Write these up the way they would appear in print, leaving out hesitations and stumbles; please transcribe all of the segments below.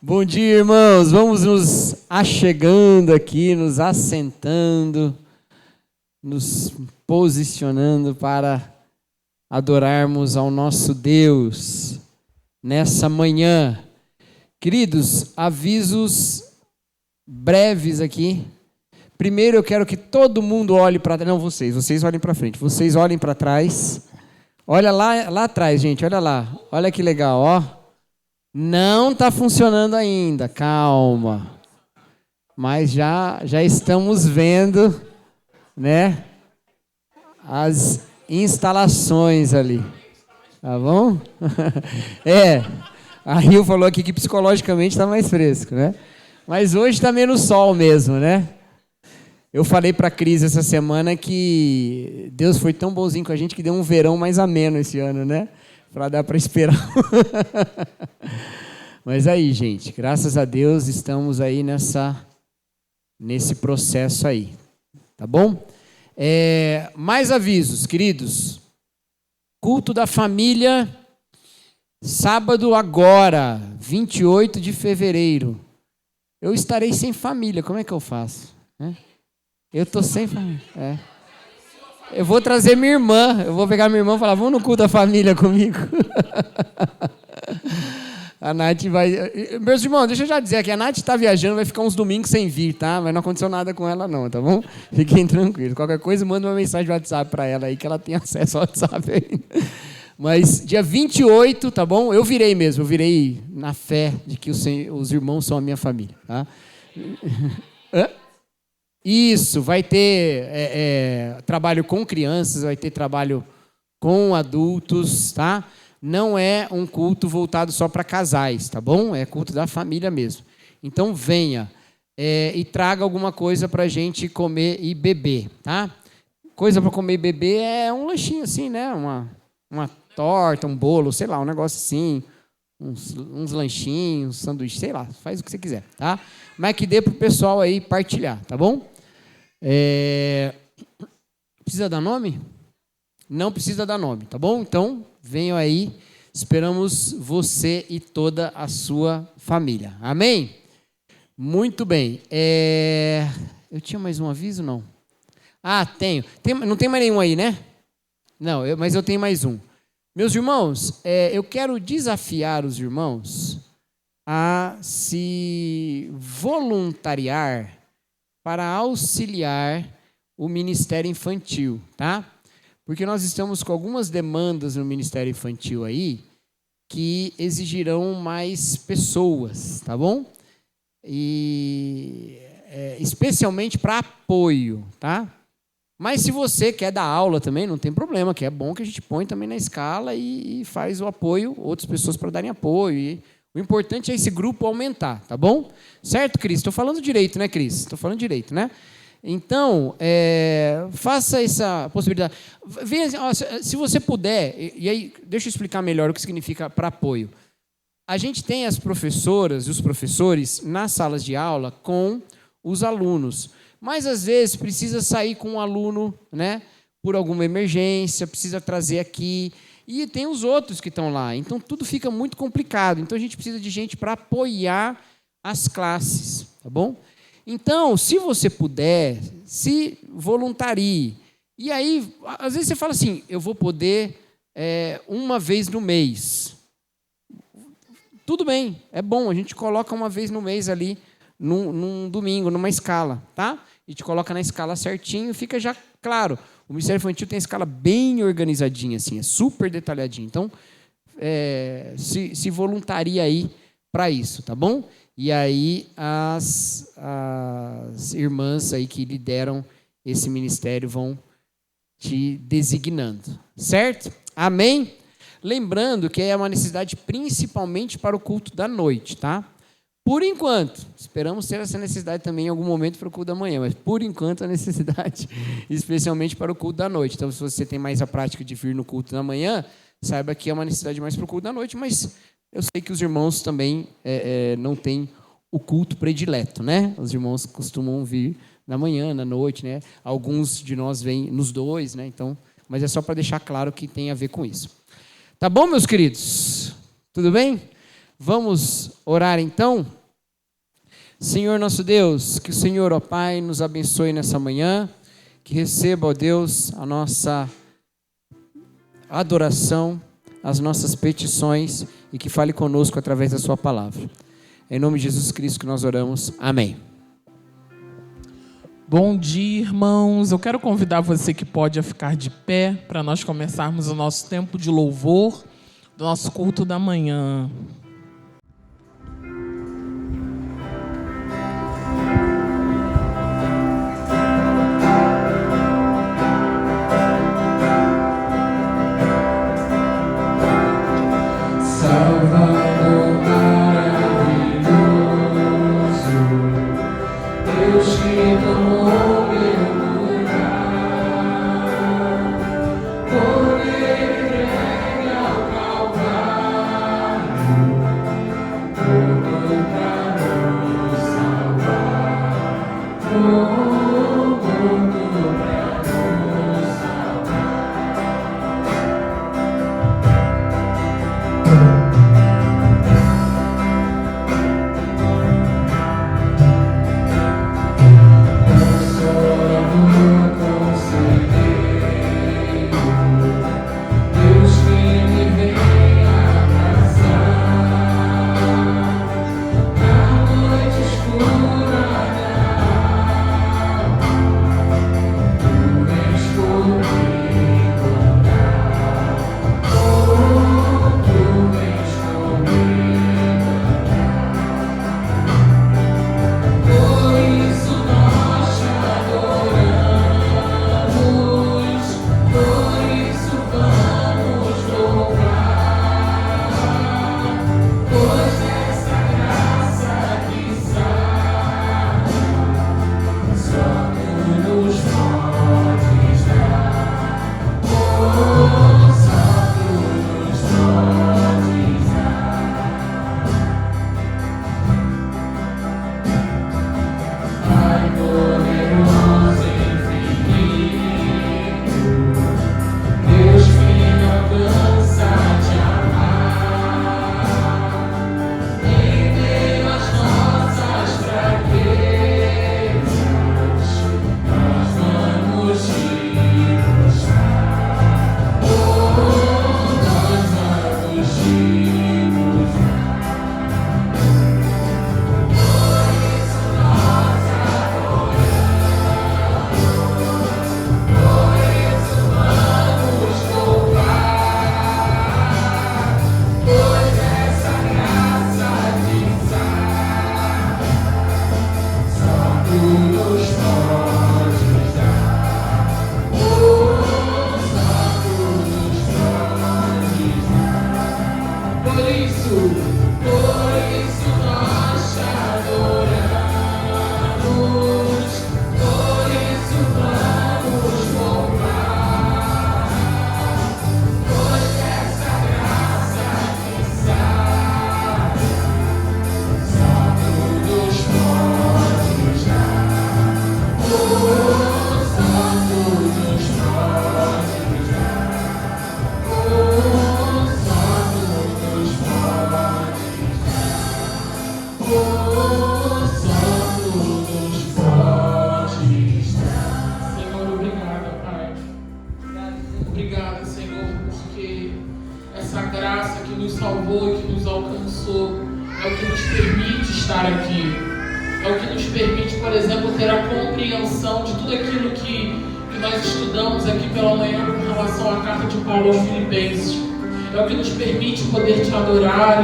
Bom dia, irmãos. Vamos nos achegando aqui, nos assentando, nos posicionando para adorarmos ao nosso Deus nessa manhã. Queridos, avisos breves aqui. Primeiro eu quero que todo mundo olhe para trás. Não, vocês olhem para frente. Vocês olhem para trás. Olha lá atrás, gente, olha lá. Olha que legal, ó. Não está funcionando ainda, calma. Mas já estamos vendo, né, as instalações ali. Tá bom? A Rio falou aqui que psicologicamente está mais fresco, né? Mas hoje está menos sol mesmo, né? Eu falei para a Cris essa semana que Deus foi tão bonzinho com a gente que deu um verão mais ameno esse ano, né? Para dar para esperar. Mas aí, gente, graças a Deus estamos aí nesse processo aí, tá bom? Mais avisos, queridos. Culto da família, sábado agora, 28 de fevereiro. Eu estarei sem família, como é que eu faço? Eu estou sem família. Eu vou trazer minha irmã, eu vou pegar minha irmã e falar, vamos no culto da família comigo. A Nath vai... Meus irmãos, deixa eu já dizer aqui, a Nath está viajando, vai ficar uns domingos sem vir, tá? Mas não aconteceu nada com ela não, tá bom? Fiquem tranquilos. Qualquer coisa, manda uma mensagem de WhatsApp para ela aí, que ela tem acesso ao WhatsApp ainda. Mas dia 28, tá bom? Eu virei na fé de que os irmãos são a minha família, tá? Isso, vai ter trabalho com crianças, vai ter trabalho com adultos, tá? Não é um culto voltado só para casais, tá bom? É culto da família mesmo. Então venha e traga alguma coisa para a gente comer e beber, tá? Coisa para comer e beber é um lanchinho assim, né? Uma torta, um bolo, sei lá, um negócio assim, uns lanchinhos, sanduíche, sei lá, faz o que você quiser, tá? Mas que dê para o pessoal aí partilhar, tá bom? Precisa dar nome? Não precisa dar nome, tá bom? Então, venham aí, esperamos você e toda a sua família. Amém? Muito bem. Eu tinha mais um aviso, não? Tenho. Não tem mais nenhum aí, né? Não, mas eu tenho mais um. Meus irmãos, eu quero desafiar os irmãos a se voluntariar para auxiliar o Ministério Infantil, tá? Porque nós estamos com algumas demandas no Ministério Infantil aí que exigirão mais pessoas, tá bom? E especialmente para apoio, tá? Mas se você quer dar aula também, não tem problema, que é bom que a gente põe também na escala e faz o apoio, outras pessoas para darem apoio. O importante é esse grupo aumentar, tá bom? Certo, Cris? Estou falando direito, né, Cris? Estou falando direito, né? Então, faça essa possibilidade. Veja, se você puder, e aí deixa eu explicar melhor o que significa para apoio. A gente tem as professoras e os professores nas salas de aula com os alunos, mas às vezes precisa sair com um aluno, né, por alguma emergência, precisa trazer aqui, e tem os outros que estão lá. Então, tudo fica muito complicado. Então, a gente precisa de gente para apoiar as classes, tá bom? Então, se você puder, se voluntarie. E aí, às vezes você fala assim, eu vou poder uma vez no mês. Tudo bem, é bom, a gente coloca uma vez no mês ali, num domingo, numa escala, tá? A gente coloca na escala certinho, fica já claro. O Ministério Infantil tem a escala bem organizadinha, assim, é super detalhadinho. Então, se voluntaria aí para isso, tá bom? E aí as irmãs aí que lideram esse ministério vão te designando, certo? Amém? Lembrando que é uma necessidade principalmente para o culto da noite, tá? Por enquanto, esperamos ter essa necessidade também em algum momento para o culto da manhã, mas por enquanto a necessidade especialmente para o culto da noite. Então, se você tem mais a prática de vir no culto da manhã, saiba que é uma necessidade mais para o culto da noite, mas eu sei que os irmãos também não têm o culto predileto, né? Os irmãos costumam vir na manhã, na noite, né? Alguns de nós vêm nos dois, né? Então, mas é só para deixar claro que tem a ver com isso. Tá bom, meus queridos? Tudo bem? Vamos orar então? Senhor nosso Deus, que o Senhor, ó Pai, nos abençoe nessa manhã, que receba, ó Deus, a nossa adoração, as nossas petições e que fale conosco através da sua palavra. Em nome de Jesus Cristo que nós oramos. Amém. Bom dia, irmãos. Eu quero convidar você que pode a ficar de pé para nós começarmos o nosso tempo de louvor, do nosso culto da manhã.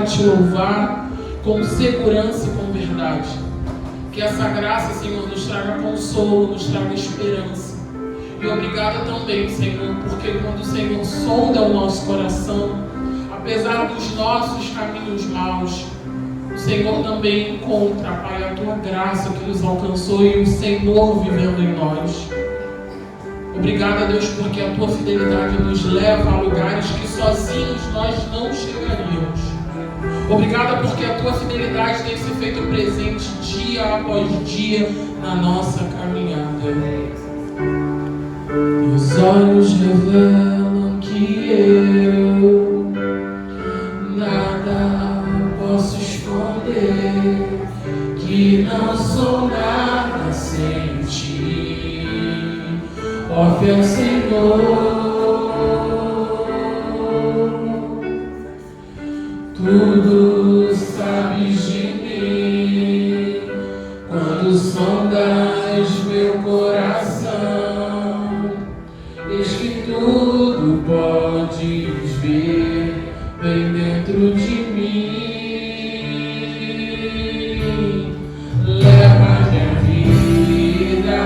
Te louvar com segurança e com verdade. Que essa graça, Senhor, nos traga consolo, nos traga esperança. E obrigado também, Senhor, porque quando o Senhor sonda o nosso coração, apesar dos nossos caminhos maus, o Senhor também encontra, Pai, a Tua graça que nos alcançou e o Senhor vivendo em nós. Obrigado, Deus, porque a Tua fidelidade nos leva a lugares que sozinhos nós não chegaríamos. Obrigada porque a Tua fidelidade tem se feito presente dia após dia na nossa caminhada. E os olhos revelam que eu nada posso que não sou nada sem ti. Ó fiel Senhor, tudo sabes de mim, quando sondas meu coração, eis que tudo podes ver bem dentro de mim. Leva minha vida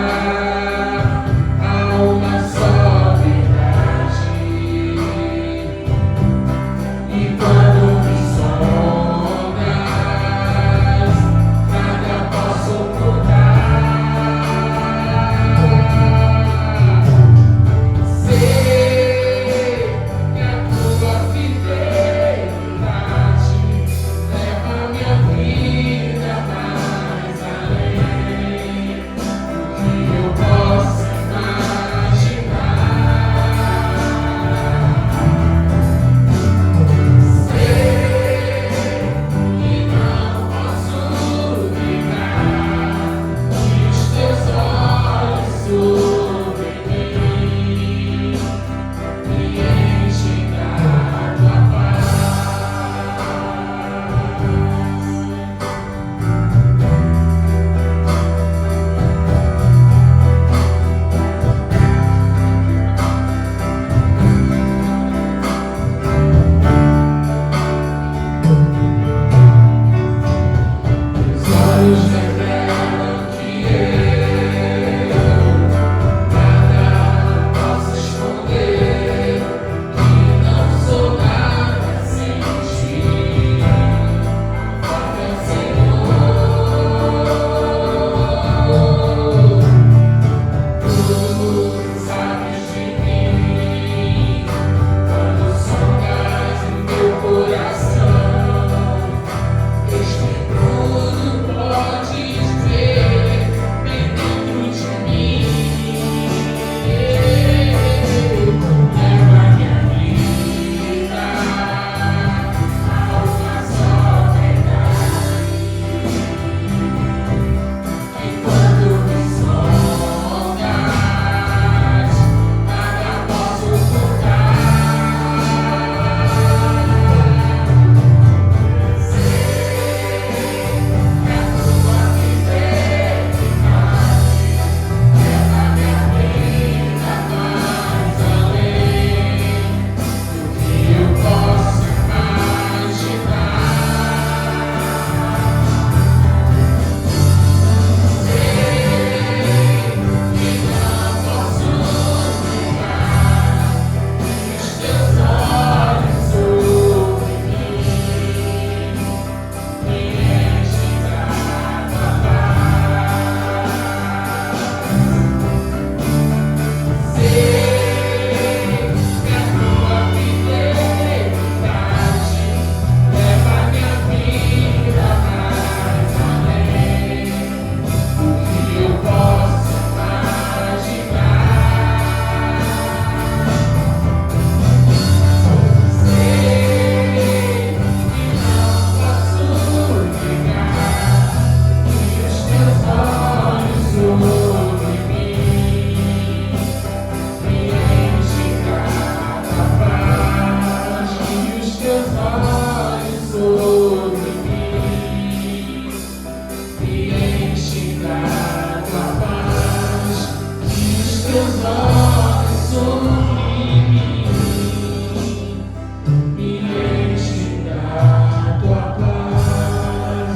a uma só verdade, e quando me sondas, nada posso ocultar. Sei que a tua fidelidade leva minha vida mais além do que eu posso imaginar. Sei que não posso negar que os teus olhos sobre mim me enchem da tua paz. Os olhos revelam que eu nada posso esconder, que não sou nada sem ti. Ó fiel Senhor, tu sabes de mim, quando sondas meu coração, eis que tudo podes ver bem dentro de mim. Leva minha vida a uma só verdade, e quando me sondas, nada posso ocultar.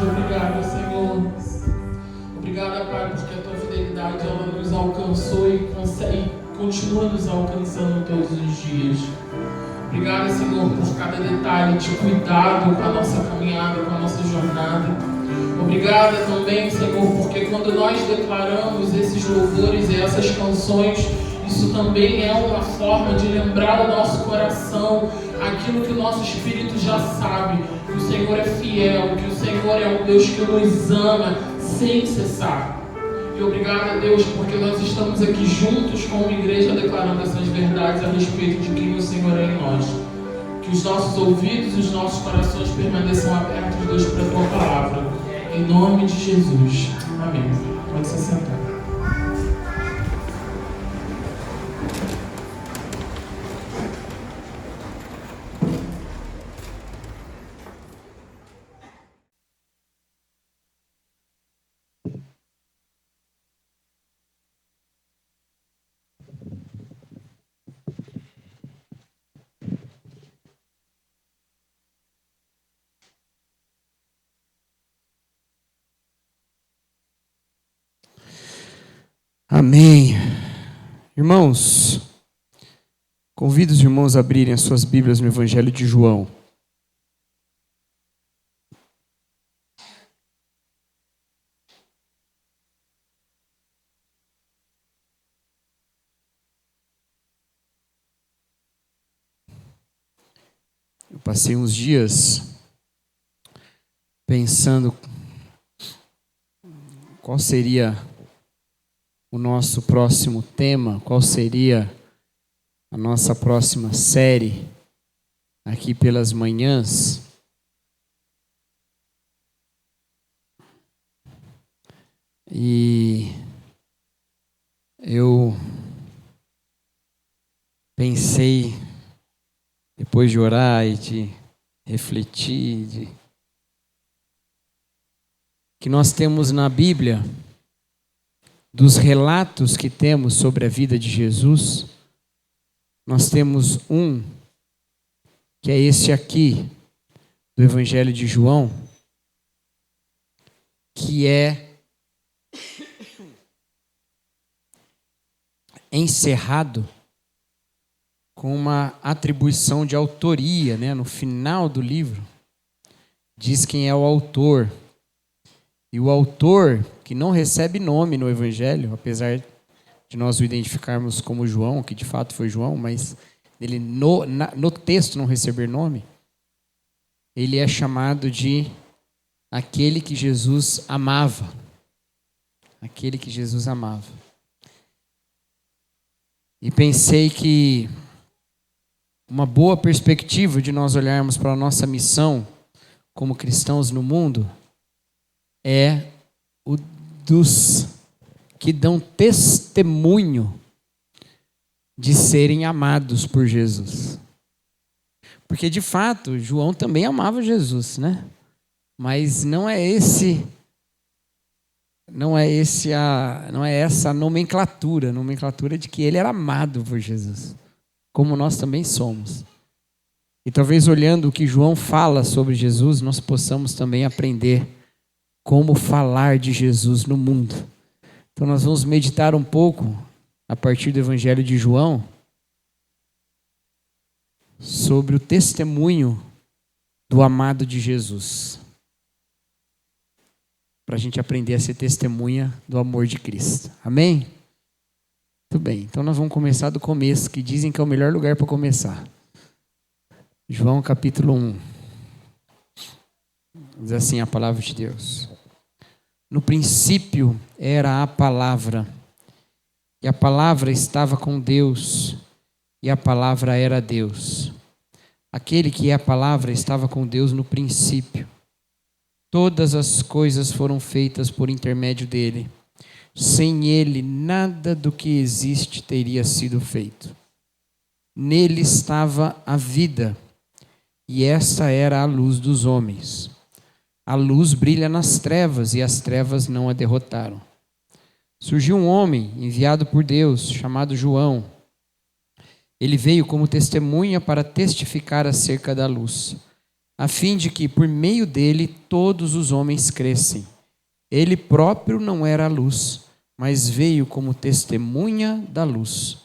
Obrigado, Senhor. Obrigada, Pai, porque a tua fidelidade ela nos alcançou e continua nos alcançando todos os dias. Obrigada, Senhor, por cada detalhe de cuidado com a nossa caminhada, com a nossa jornada. Obrigada também, Senhor, porque quando nós declaramos esses louvores e essas canções, isso também é uma forma de lembrar o nosso coração aquilo que o nosso espírito já sabe, que o Senhor é fiel, que o Senhor é um Deus que nos ama sem cessar. E obrigado a Deus, porque nós estamos aqui juntos como igreja declarando essas verdades a respeito de quem o Senhor é em nós. Que os nossos ouvidos e os nossos corações permaneçam abertos, Deus, para a tua palavra. Em nome de Jesus. Amém. Pode se sentar. Amém. Irmãos, convido os irmãos a abrirem as suas Bíblias no Evangelho de João. Eu passei uns dias pensando qual seria o nosso próximo tema, qual seria a nossa próxima série aqui pelas manhãs. E eu pensei, depois de orar e de refletir, que nós temos na Bíblia, dos relatos que temos sobre a vida de Jesus, nós temos um, que é esse aqui, do Evangelho de João, que é encerrado com uma atribuição de autoria, né? No final do livro, diz quem é o autor. E o autor, que não recebe nome no Evangelho, apesar de nós o identificarmos como João, que de fato foi João, mas ele no texto não receber nome, ele é chamado de aquele que Jesus amava. Aquele que Jesus amava. E pensei que uma boa perspectiva de nós olharmos para a nossa missão como cristãos no mundo é o dos que dão testemunho de serem amados por Jesus. Porque, de fato, João também amava Jesus, né? Mas não é essa a nomenclatura de que ele era amado por Jesus, como nós também somos. E talvez olhando o que João fala sobre Jesus, nós possamos também aprender como falar de Jesus no mundo. Então nós vamos meditar um pouco, a partir do Evangelho de João, sobre o testemunho do amado de Jesus. Para a gente aprender a ser testemunha do amor de Cristo. Amém? Muito bem, então nós vamos começar do começo, que dizem que é o melhor lugar para começar. João capítulo 1. Diz assim a palavra de Deus. No princípio era a palavra, e a palavra estava com Deus, e a palavra era Deus. Aquele que é a palavra estava com Deus no princípio. Todas as coisas foram feitas por intermédio dele. Sem ele, nada do que existe teria sido feito. Nele estava a vida, e esta era a luz dos homens. A luz brilha nas trevas, e as trevas não a derrotaram. Surgiu um homem enviado por Deus, chamado João. Ele veio como testemunha para testificar acerca da luz, a fim de que, por meio dele, todos os homens crescem. Ele próprio não era a luz, mas veio como testemunha da luz.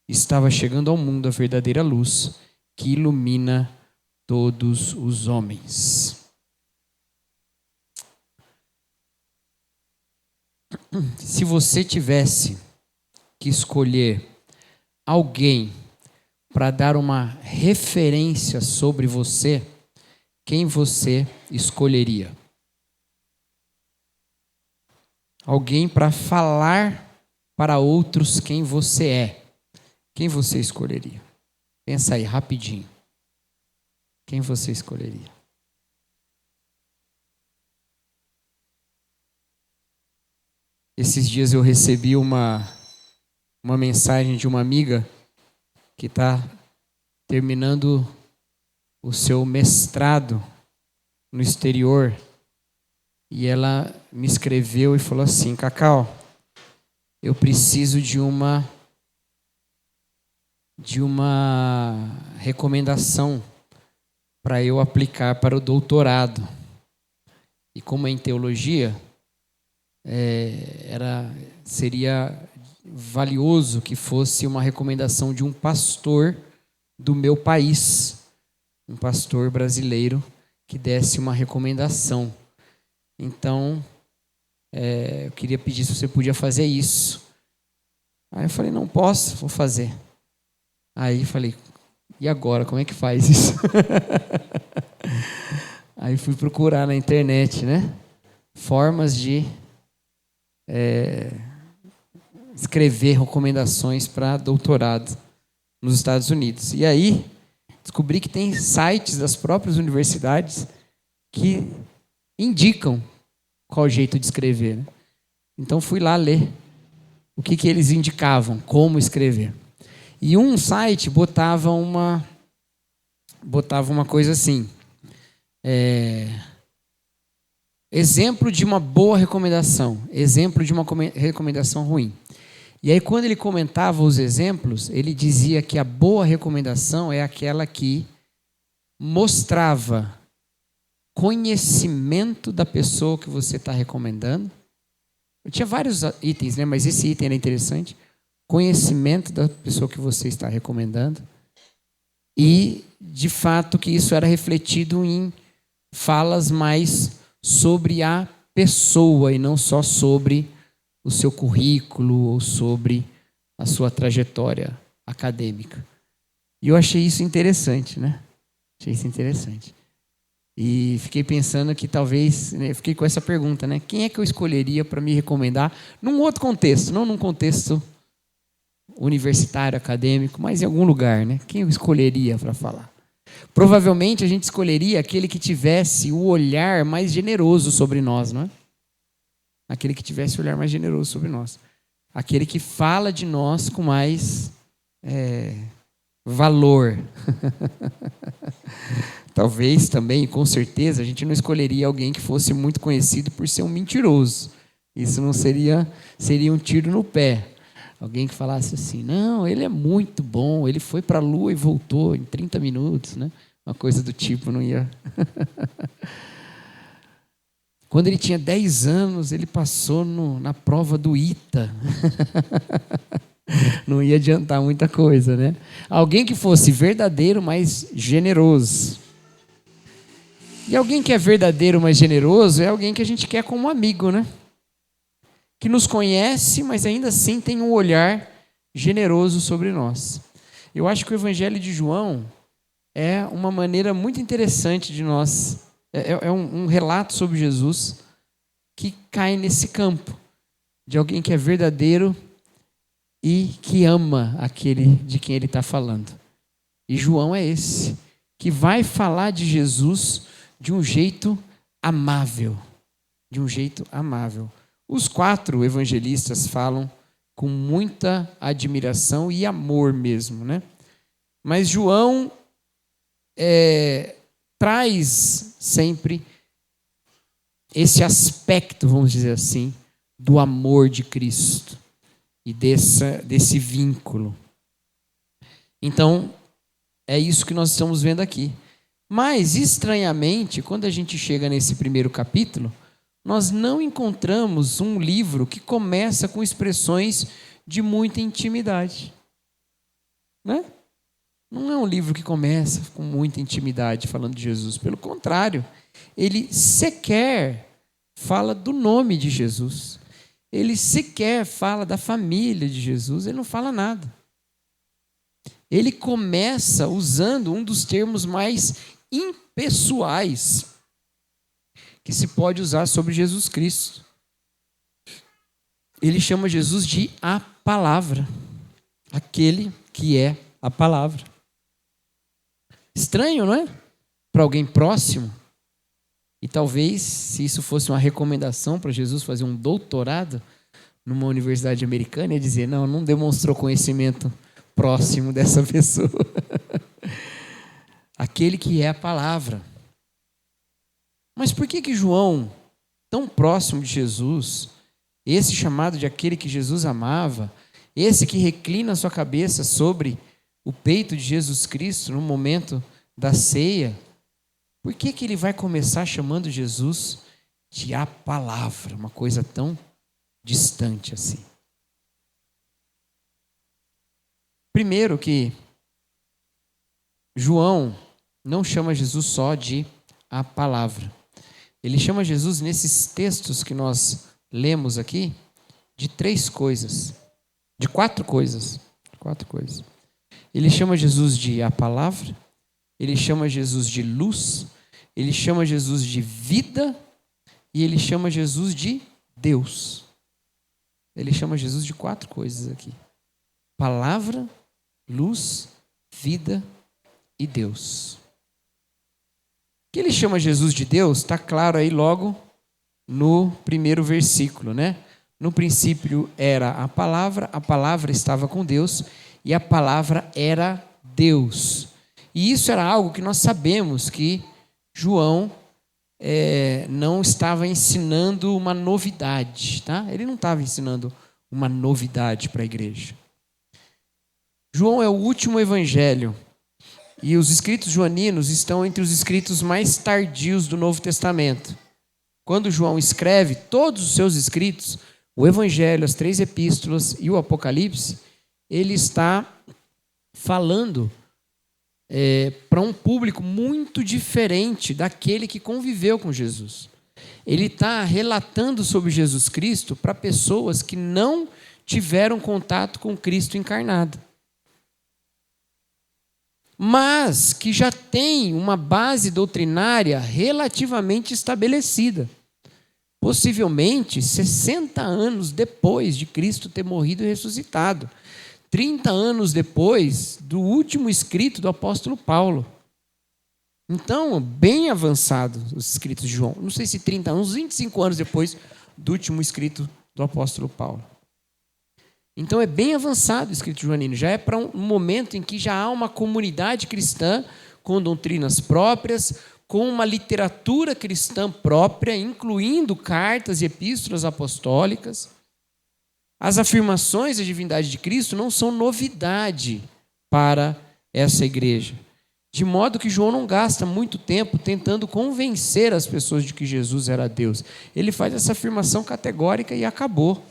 Estava chegando ao mundo a verdadeira luz, que ilumina todos os homens. Se você tivesse que escolher alguém para dar uma referência sobre você, quem você escolheria? Alguém para falar para outros quem você é. Quem você escolheria? Pensa aí, rapidinho. Quem você escolheria? Esses dias eu recebi uma mensagem de uma amiga que está terminando o seu mestrado no exterior. E ela me escreveu e falou assim: Cacau, eu preciso de uma recomendação para eu aplicar para o doutorado. E como é em teologia, seria valioso que fosse uma recomendação de um pastor do meu país, um pastor brasileiro que desse uma recomendação. Então, eu queria pedir se você podia fazer isso. Aí eu falei, não posso, vou fazer. Aí eu falei, e agora, como é que faz isso? Aí fui procurar na internet, né? Formas de escrever recomendações para doutorado nos Estados Unidos. E aí, descobri que tem sites das próprias universidades que indicam qual jeito de escrever, né? Então, fui lá ler o que eles indicavam, como escrever. E um site botava uma coisa assim, exemplo de uma boa recomendação, exemplo de uma recomendação ruim. E aí, quando ele comentava os exemplos, ele dizia que a boa recomendação é aquela que mostrava conhecimento da pessoa que você está recomendando. Eu tinha vários itens, né? Mas esse item era interessante. Conhecimento da pessoa que você está recomendando. E, de fato, que isso era refletido em falas mais sobre a pessoa e não só sobre o seu currículo ou sobre a sua trajetória acadêmica. E eu achei isso interessante, né? Achei isso interessante. E fiquei pensando que talvez, né, fiquei com essa pergunta, né? Quem é que eu escolheria para me recomendar num outro contexto, não num contexto universitário, acadêmico, mas em algum lugar, né? Quem eu escolheria para falar? Provavelmente a gente escolheria aquele que tivesse o olhar mais generoso sobre nós, não é? Aquele que tivesse o olhar mais generoso sobre nós. Aquele que fala de nós com mais valor. Talvez também, com certeza, a gente não escolheria alguém que fosse muito conhecido por ser um mentiroso. Isso não seria um tiro no pé. Alguém que falasse assim, não, ele é muito bom, ele foi para a Lua e voltou em 30 minutos, né? Uma coisa do tipo, não ia... Quando ele tinha 10 anos, ele passou na prova do ITA. Não ia adiantar muita coisa, né? Alguém que fosse verdadeiro, mas generoso. E alguém que é verdadeiro, mas generoso, é alguém que a gente quer como amigo, né? Que nos conhece, mas ainda assim tem um olhar generoso sobre nós. Eu acho que o Evangelho de João é uma maneira muito interessante de nós... É um relato sobre Jesus que cai nesse campo de alguém que é verdadeiro e que ama aquele de quem ele está falando. E João é esse, que vai falar de Jesus de um jeito amável. De um jeito amável. Os 4 evangelistas falam com muita admiração e amor mesmo, né? Mas João traz sempre esse aspecto, vamos dizer assim, do amor de Cristo e desse vínculo. Então, é isso que nós estamos vendo aqui. Mas, estranhamente, quando a gente chega nesse primeiro capítulo, nós não encontramos um livro que começa com expressões de muita intimidade. Né? Não é um livro que começa com muita intimidade falando de Jesus. Pelo contrário, ele sequer fala do nome de Jesus. Ele sequer fala da família de Jesus. Ele não fala nada. Ele começa usando um dos termos mais impessoais que se pode usar sobre Jesus Cristo. Ele chama Jesus de a palavra. Aquele que é a palavra. Estranho, não é? Para alguém próximo. E talvez, se isso fosse uma recomendação para Jesus fazer um doutorado, numa universidade americana ia dizer, não demonstrou conhecimento próximo dessa pessoa. Aquele que é a palavra. Mas por que João, tão próximo de Jesus, esse chamado de aquele que Jesus amava, esse que reclina a sua cabeça sobre o peito de Jesus Cristo no momento da ceia, por que ele vai começar chamando Jesus de a palavra, uma coisa tão distante assim? Primeiro que João não chama Jesus só de a palavra. Ele chama Jesus, nesses textos que nós lemos aqui, de quatro coisas. Ele chama Jesus de a palavra, ele chama Jesus de luz, ele chama Jesus de vida e ele chama Jesus de Deus. Ele chama Jesus de quatro coisas aqui: palavra, luz, vida e Deus. Que ele chama Jesus de Deus, está claro aí logo no primeiro versículo, né? No princípio era a palavra estava com Deus e a palavra era Deus. E isso era algo que nós sabemos que João não estava ensinando uma novidade, tá? Ele não estava ensinando uma novidade para a igreja. João é o último evangelho e os escritos joaninos estão entre os escritos mais tardios do Novo Testamento. Quando João escreve todos os seus escritos, o Evangelho, as 3 epístolas e o Apocalipse, ele está falando para um público muito diferente daquele que conviveu com Jesus. Ele está relatando sobre Jesus Cristo para pessoas que não tiveram contato com Cristo encarnado, mas que já tem uma base doutrinária relativamente estabelecida. Possivelmente 60 anos depois de Cristo ter morrido e ressuscitado. 30 anos depois do último escrito do apóstolo Paulo. Então, bem avançado os escritos de João. Não sei se 30 anos, 25 anos depois do último escrito do apóstolo Paulo. Então, é bem avançado o escrito joanino. Já é para um momento em que já há uma comunidade cristã com doutrinas próprias, com uma literatura cristã própria, incluindo cartas e epístolas apostólicas. As afirmações da divindade de Cristo não são novidade para essa igreja. De modo que João não gasta muito tempo tentando convencer as pessoas de que Jesus era Deus. Ele faz essa afirmação categórica e acabou.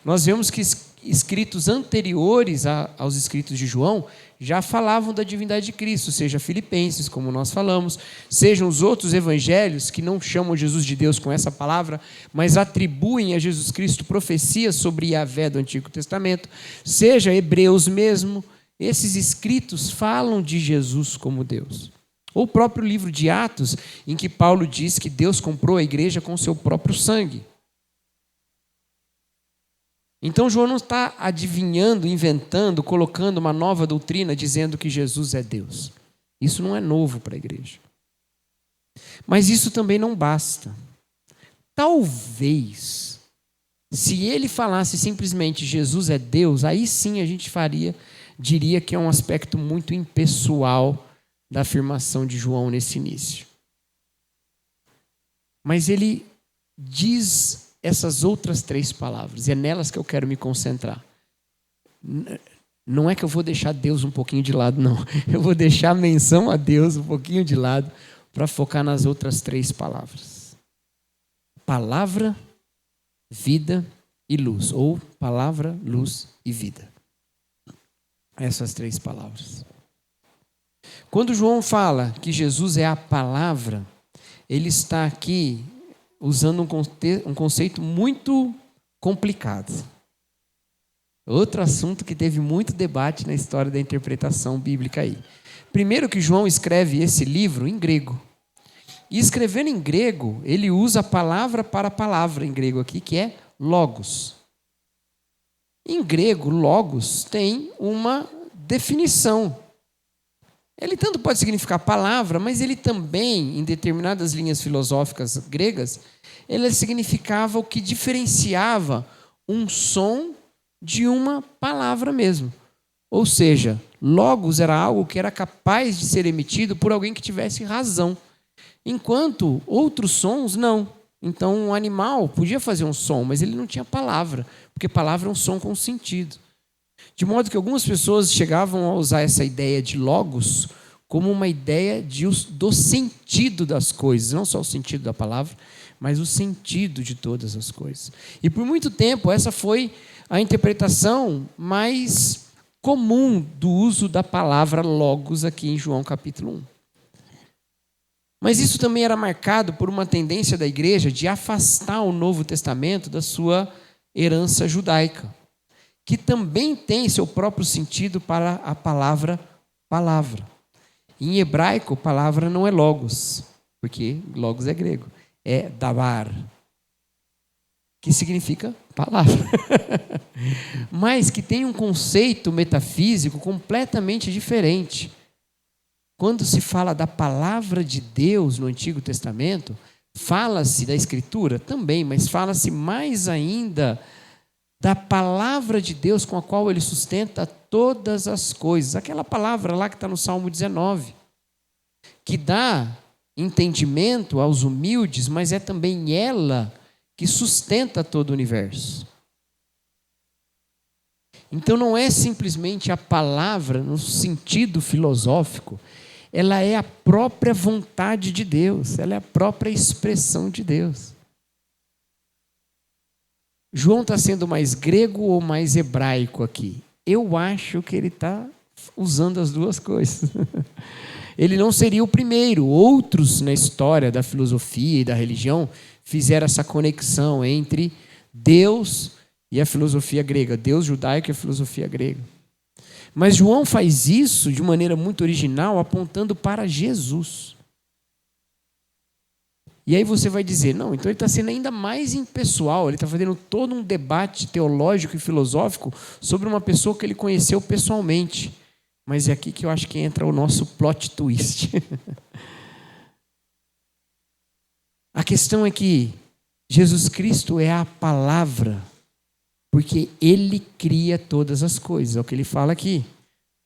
Nós vemos que escritos anteriores aos escritos de João já falavam da divindade de Cristo, seja Filipenses, como nós falamos, sejam os outros evangelhos que não chamam Jesus de Deus com essa palavra, mas atribuem a Jesus Cristo profecias sobre Yahvé do Antigo Testamento, seja Hebreus mesmo, esses escritos falam de Jesus como Deus. Ou o próprio livro de Atos, em que Paulo diz que Deus comprou a igreja com seu próprio sangue. Então João não está adivinhando, inventando, colocando uma nova doutrina, dizendo que Jesus é Deus. Isso não é novo para a igreja. Mas isso também não basta. Talvez, se ele falasse simplesmente Jesus é Deus, aí sim a gente diria que é um aspecto muito impessoal da afirmação de João nesse início. Mas ele diz essas outras 3 palavras, e é nelas que eu quero me concentrar. Não é que eu vou deixar Deus um pouquinho de lado, não. Eu vou deixar a menção a Deus um pouquinho de lado para focar nas outras 3 palavras. Palavra, vida e luz. Ou palavra, luz e vida. Essas 3 palavras. Quando João fala que Jesus é a palavra, ele está aqui usando um conceito muito complicado. Outro assunto que teve muito debate na história da interpretação bíblica aí. Primeiro que João escreve esse livro em grego. E escrevendo em grego, ele usa a palavra para palavra em grego aqui, que é logos. Em grego, logos tem uma definição. Ele tanto pode significar palavra, mas ele também, em determinadas linhas filosóficas gregas, ele significava o que diferenciava um som de uma palavra mesmo. Ou seja, logos era algo que era capaz de ser emitido por alguém que tivesse razão, enquanto outros sons não. Então, um animal podia fazer um som, mas ele não tinha palavra, porque palavra é um som com sentido. De modo que algumas pessoas chegavam a usar essa ideia de logos como uma ideia do sentido das coisas, não só o sentido da palavra, mas o sentido de todas as coisas. E por muito tempo essa foi a interpretação mais comum do uso da palavra logos aqui em João capítulo 1. Mas isso também era marcado por uma tendência da igreja de afastar o Novo Testamento da sua herança judaica, que também tem seu próprio sentido para a palavra palavra. Em hebraico, palavra não é logos, porque logos é grego, é davar, que significa palavra, mas que tem um conceito metafísico completamente diferente. Quando se fala da palavra de Deus no Antigo Testamento, fala-se da Escritura também, mas fala-se mais ainda da palavra de Deus com a qual Ele sustenta todas as coisas. Aquela palavra lá que está no Salmo 19, que dá entendimento aos humildes, mas é também ela que sustenta todo o universo. Então não é simplesmente a palavra no sentido filosófico, ela é a própria vontade de Deus, ela é a própria expressão de Deus. João está sendo mais grego ou mais hebraico aqui? Eu acho que ele está usando as duas coisas. Ele não seria o primeiro. Outros na história da filosofia e da religião fizeram essa conexão entre Deus e a filosofia grega, Deus judaico e a filosofia grega. Mas João faz isso de maneira muito original, apontando para Jesus. E aí você vai dizer, não, então ele está sendo ainda mais impessoal, ele está fazendo todo um debate teológico e filosófico sobre uma pessoa que ele conheceu pessoalmente. Mas é aqui que eu acho que entra o nosso plot twist. A questão é que Jesus Cristo é a palavra, porque Ele cria todas as coisas, é o que Ele fala aqui.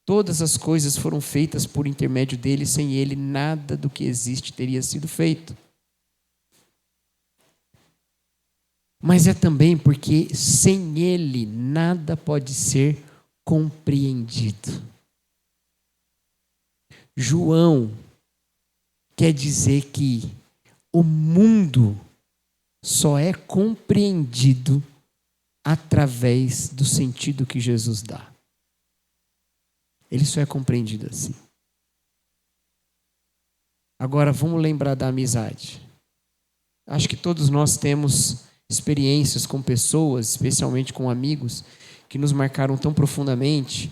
Todas as coisas foram feitas por intermédio dEle, sem Ele nada do que existe teria sido feito. Mas é também porque sem Ele nada pode ser compreendido. João quer dizer que o mundo só é compreendido através do sentido que Jesus dá. Ele só é compreendido assim. Agora vamos lembrar da amizade. Acho que todos nós temos experiências com pessoas, especialmente com amigos, que nos marcaram tão profundamente,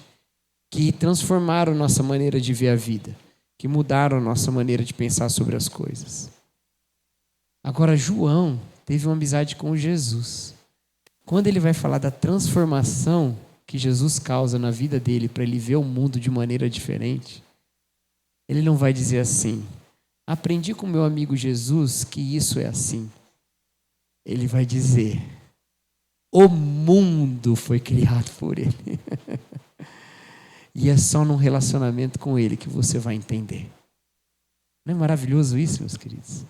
que transformaram nossa maneira de ver a vida, que mudaram a nossa maneira de pensar sobre as coisas. Agora, João teve uma amizade com Jesus. Quando ele vai falar da transformação que Jesus causa na vida dele para ele ver o mundo de maneira diferente, ele não vai dizer assim, aprendi com meu amigo Jesus que isso é assim. Ele vai dizer, o mundo foi criado por ele. E é só num relacionamento com Ele que você vai entender. Não é maravilhoso isso, meus queridos?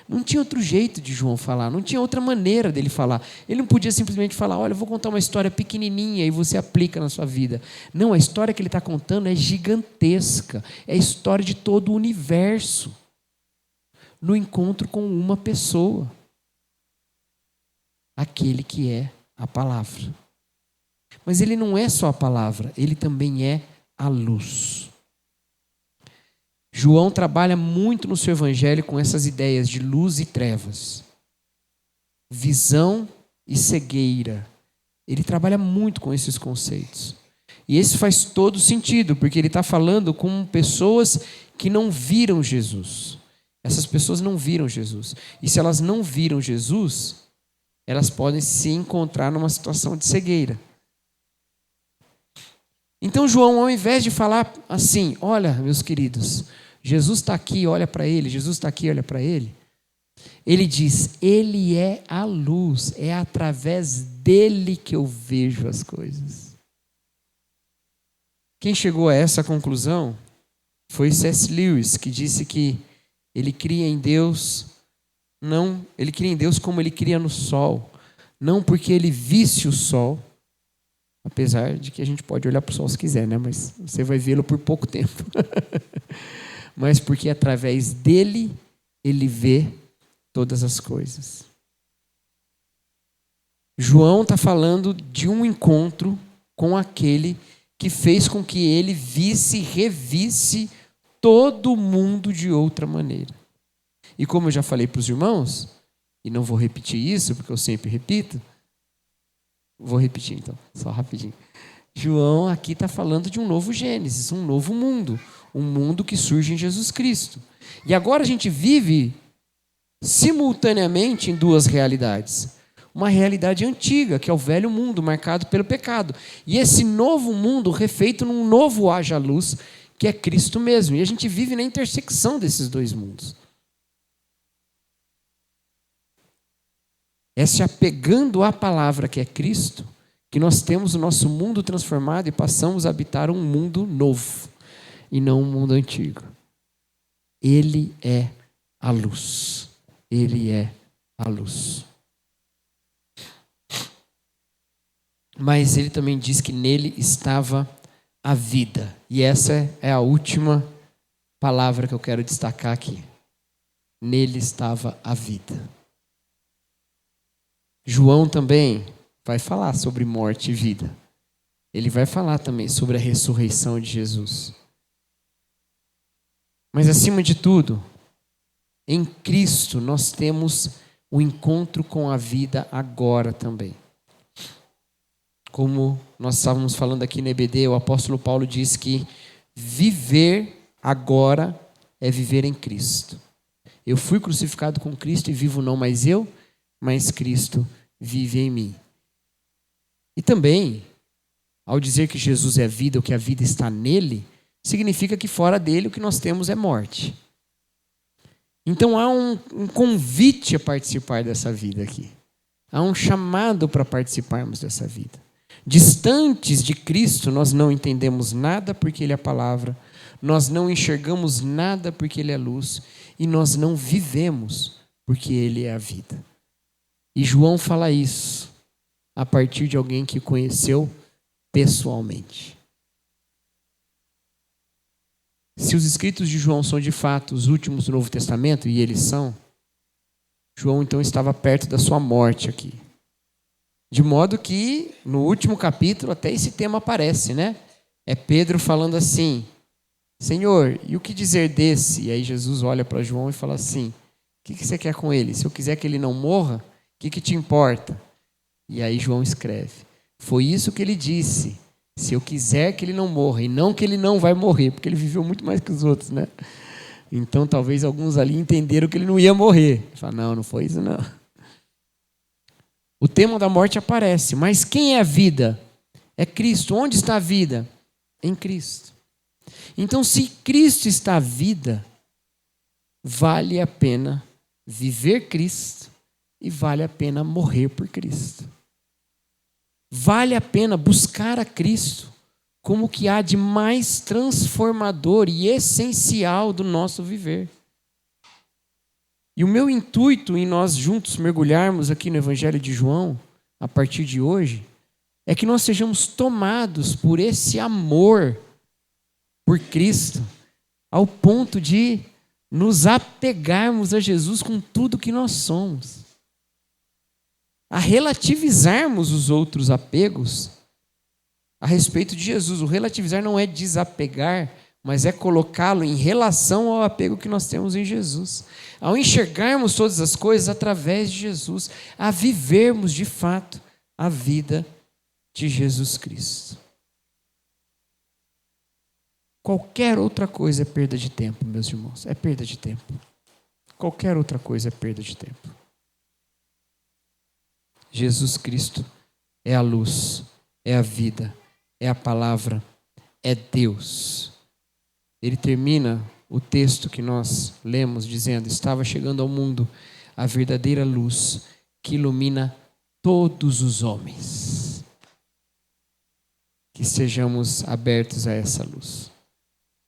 Não tinha outro jeito de João falar, não tinha outra maneira dele falar. Ele não podia simplesmente falar, olha, eu vou contar uma história pequenininha e você aplica na sua vida. Não, a história que ele está contando é gigantesca. É a história de todo o universo. No encontro com uma pessoa. Aquele que é a palavra. Mas ele não é só a palavra, ele também é a luz. João trabalha muito no seu evangelho com essas ideias de luz e trevas, visão e cegueira. Ele trabalha muito com esses conceitos. E isso faz todo sentido, porque ele está falando com pessoas que não viram Jesus. Essas pessoas não viram Jesus. E se elas não viram Jesus, elas podem se encontrar numa situação de cegueira. Então João, ao invés de falar assim, olha, meus queridos, Jesus está aqui, olha para ele, Jesus está aqui, olha para ele, Ele diz, ele é a luz, é através dele que eu vejo as coisas. Quem chegou a essa conclusão foi C.S. Lewis, que disse que ele cria em Deus, ele cria em Deus como ele cria no sol, não porque ele visse o sol, apesar de que a gente pode olhar para o sol se quiser, né? Mas você vai vê-lo por pouco tempo. Mas porque através dele, ele vê todas as coisas. João está falando de um encontro com aquele que fez com que ele visse e revisse todo mundo de outra maneira. E como eu já falei para os irmãos, e não vou repetir isso, porque eu sempre repito, vou repetir então, só rapidinho. João aqui está falando de um novo Gênesis, um novo mundo, um mundo que surge em Jesus Cristo. E agora a gente vive simultaneamente em duas realidades. Uma realidade antiga, que é o velho mundo, marcado pelo pecado. E esse novo mundo refeito num novo haja luz, que é Cristo mesmo. E a gente vive na intersecção desses dois mundos. É se apegando à palavra que é Cristo, que nós temos o nosso mundo transformado e passamos a habitar um mundo novo, e não um mundo antigo. Ele é a luz. Ele é a luz. Mas ele também diz que nele estava a vida. E essa é a última palavra que eu quero destacar aqui. Nele estava a vida. João também vai falar sobre morte e vida. Ele vai falar também sobre a ressurreição de Jesus. Mas acima de tudo, em Cristo nós temos o encontro com a vida agora também. Como nós estávamos falando aqui no EBD, o apóstolo Paulo diz que viver agora é viver em Cristo. Eu fui crucificado com Cristo e vivo não mais eu, mas Cristo vive em mim. E também, ao dizer que Jesus é a vida, ou que a vida está nele, significa que fora dele o que nós temos é morte. Então há um convite a participar dessa vida aqui. Há um chamado para participarmos dessa vida. Distantes de Cristo, nós não entendemos nada porque Ele é a palavra, nós não enxergamos nada porque Ele é luz, e nós não vivemos porque Ele é a vida. E João fala isso a partir de alguém que conheceu pessoalmente. Se os escritos de João são de fato os últimos do Novo Testamento, e eles são, João então estava perto da sua morte aqui. De modo que, no último capítulo, até esse tema aparece, né? É Pedro falando assim, Senhor, e o que dizer desse? E aí Jesus olha para João e fala assim, o que você quer com ele? Se eu quiser que ele não morra, o que te importa? E aí João escreve, foi isso que ele disse, se eu quiser que ele não morra, e não que ele não vai morrer, porque ele viveu muito mais que os outros, né? Então talvez alguns ali entenderam que ele não ia morrer. Ele fala, não foi isso não. O tema da morte aparece, mas quem é a vida? É Cristo. Onde está a vida? Em Cristo. Então, se Cristo está a vida, vale a pena viver Cristo e vale a pena morrer por Cristo. Vale a pena buscar a Cristo como o que há de mais transformador e essencial do nosso viver. E o meu intuito em nós juntos mergulharmos aqui no Evangelho de João, a partir de hoje, é que nós sejamos tomados por esse amor por Cristo, ao ponto de nos apegarmos a Jesus com tudo que nós somos. A relativizarmos os outros apegos a respeito de Jesus. O relativizar não é desapegar, mas é colocá-lo em relação ao apego que nós temos em Jesus. Ao enxergarmos todas as coisas através de Jesus, a vivermos de fato a vida de Jesus Cristo. Qualquer outra coisa é perda de tempo, meus irmãos. É perda de tempo. Qualquer outra coisa é perda de tempo. Jesus Cristo é a luz, é a vida, é a palavra, é Deus. Ele termina o texto que nós lemos dizendo, estava chegando ao mundo a verdadeira luz que ilumina todos os homens. Que sejamos abertos a essa luz.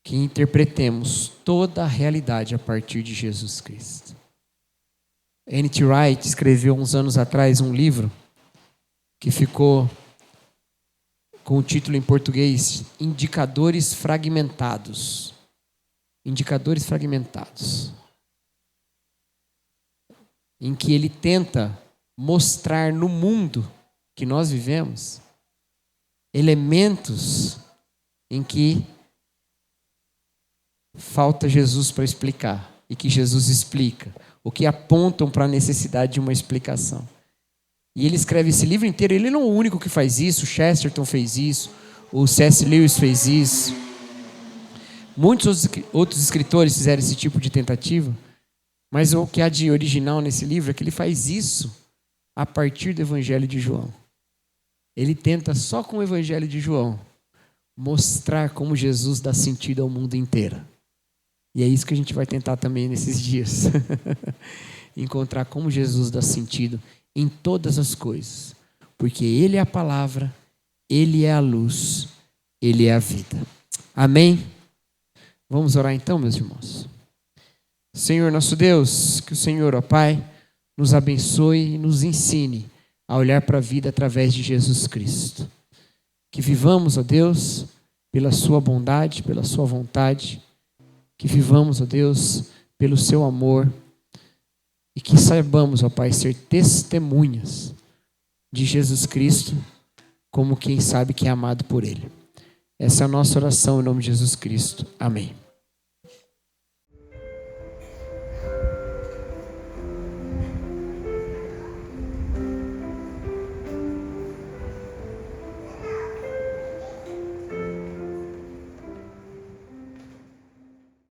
Que interpretemos toda a realidade a partir de Jesus Cristo. N.T. Wright escreveu uns anos atrás um livro que ficou com o título em português, Indicadores Fragmentados. Indicadores fragmentados. Em que ele tenta mostrar no mundo que nós vivemos elementos em que falta Jesus para explicar e que Jesus explica, o que apontam para a necessidade de uma explicação. E ele escreve esse livro inteiro. Ele não é o único que faz isso. O Chesterton fez isso, o C.S. Lewis fez isso, muitos outros escritores fizeram esse tipo de tentativa. Mas o que há de original nesse livro é que ele faz isso a partir do Evangelho de João. Ele tenta só com o Evangelho de João mostrar como Jesus dá sentido ao mundo inteiro. E é isso que a gente vai tentar também nesses dias. Encontrar como Jesus dá sentido em todas as coisas. Porque Ele é a palavra, Ele é a luz, Ele é a vida. Amém? Vamos orar então, meus irmãos. Senhor nosso Deus, que o Senhor, ó Pai, nos abençoe e nos ensine a olhar para a vida através de Jesus Cristo. Que vivamos, ó Deus, pela sua bondade, pela sua vontade. Que vivamos, ó Deus, pelo seu amor. E que saibamos, ó Pai, ser testemunhas de Jesus Cristo como quem sabe que é amado por Ele. Essa é a nossa oração em nome de Jesus Cristo. Amém.